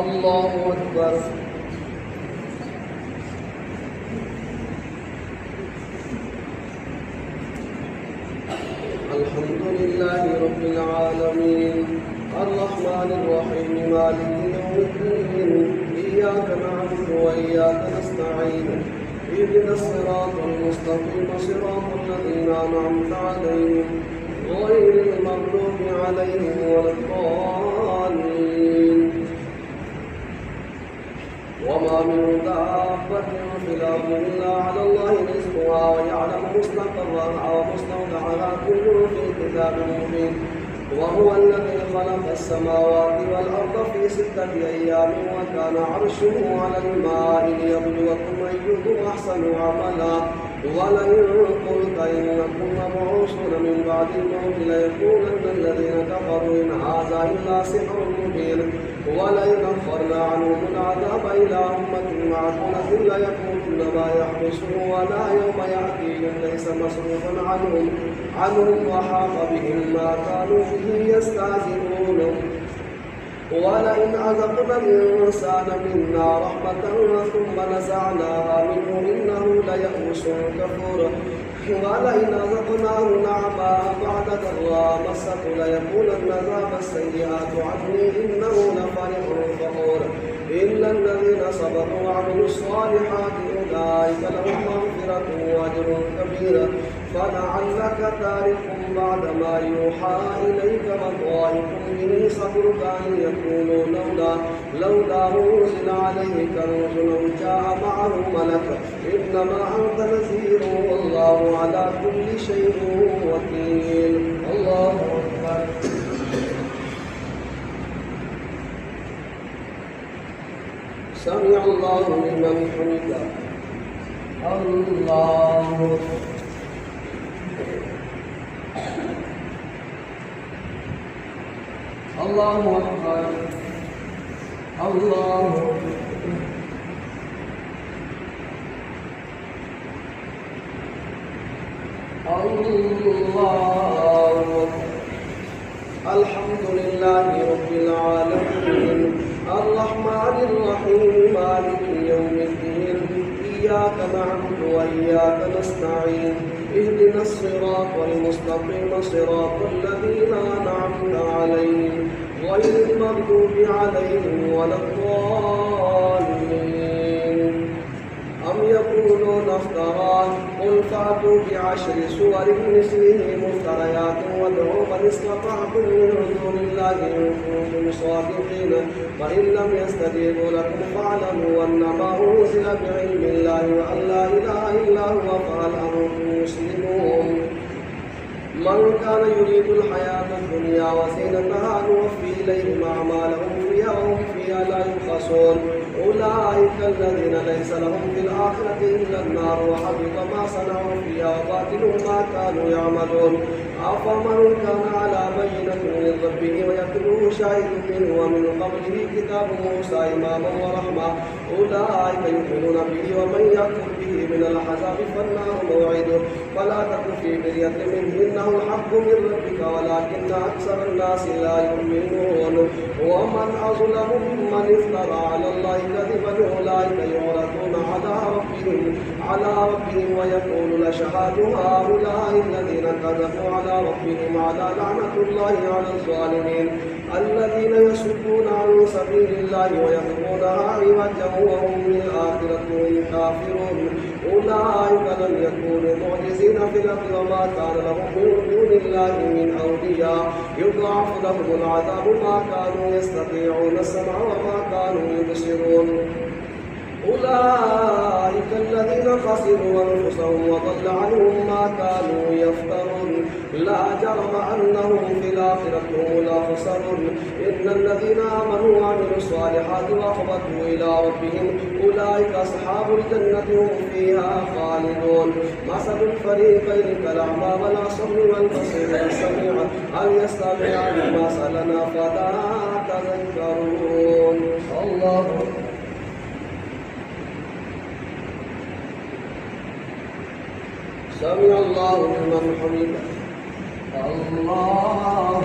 الله أكبر. الحمد لله رب العالمين الرحمن الرحيم مالك يوم الدين إياك نعبد وإياك نستعين اهدنا الصراط المستقيم صراط الذين أنعمت عليهم غير المغضوب عليهم ولا الضالين. وما من دابة في الأرض إلا على الله رزقها ويعلم مستقرها ومستودعها كل في كتاب مبين. وهو الذي خلق السماوات والأرض في 6 أيام وكان عرشه على الماء ليبلوكم أيكم أحسن عملا. ولئن قلت إنكم مبعوثون من بعد الموت ليقولن الذين كفروا إن هذا إلا سحر مبين. ولئن أخرنا عنهم العذاب إلى أمة معدودة ليقولن ما يحبسه ولا يوم يأتيهم ليس مصروفا عنهم وحاق بهم ما كانوا به يستهزئون. ولئن أذقنا الإنسان منا رحمة ثم نزعناها منه إنه ليئوس كفور. ولئن أذقناه نعماء بعد ضراء مسته ليقولن ذهب السيئات عني إنه لفرح فخور. إلا الذين صبروا وعملوا الصالحات أولئك لهم مغفرة وأجر كبير. فلعلك تارك بعد ما يوحى إليك وضائق به صبرك أن يقولوا لولا أنزل عليه كنز أو جاء معه ملك إنما أنت نذير والله على كل شيء وكيل. الله أكبر. سمع الله لمن حمده. الله الله أكبر. الله الله. الحمد لله رب العالمين الرحمن الرحيم مالك يوم الدين إياك نعبد وإياك نستعين اهدنا الصراط المستقيم صراط الذين أنعمت عليهم غير المغضوب عليهم ولا الضالين. أم يقولون افتراه قل فأتوا ب10 سور مثله مفتريات وادعوا من استطعتم من دون الله إن كنتم صادقين. فإن لم يستجيبوا لكم فاعلموا أنما أنزل بعلم الله وأن لا إله إلا هو فهل أنتم مسلمون. من كان يريد الحياة الدنيا وزينتها نوفي إليهم أعمالهم فيها وهم فيها لا يبخسون. أولئك الذين ليس لهم في الآخرة إلا النار وحبط ما صنعوا فيها وباطل ما كانوا يعملون. أفمن كان على بينة من ربه ويتلوه شاهد منه ومن قبله كتاب موسى إماما ورحمة أولئك يؤمنون به ومن يكفر به من العذاب فالنار موعده. فلا تك في مرية منه إنه الحق من ربك ولكن أكثر الناس لا يؤمنون. ومن أظلم ممن افترى على الله كذبا أولئك يعرضون على ربهم ويقول لشهاد هؤلاء الذين كذبوا على ربهم على لعنة الله على الظالمين الذين يصدون عن سبيل الله ويبغونها عوجا وهم بالآخرة هم كافرون. أولئك لم يكونوا معجزين في الأرض وما كان لهم من دون الله من أولياء يضاعف لهم العذاب ما كانوا يستطيعون السمع وما كانوا يبصرون. أولئك الذين خسروا أنفسهم وضل عنهم ما كانوا يفترون. لا جرم أنهم في الآخرة هم الأخسرون. إن الذين آمنوا وعملوا الصالحات وأخبتوا إلى ربهم أولئك أصحاب الجنة هم فيها خالدون. مثل الفريقين كالأعمى والأصم والبصير والسميع هل يستطيعان مثلنا فلا تذكرون. الله سمع الله لمن حمده. الله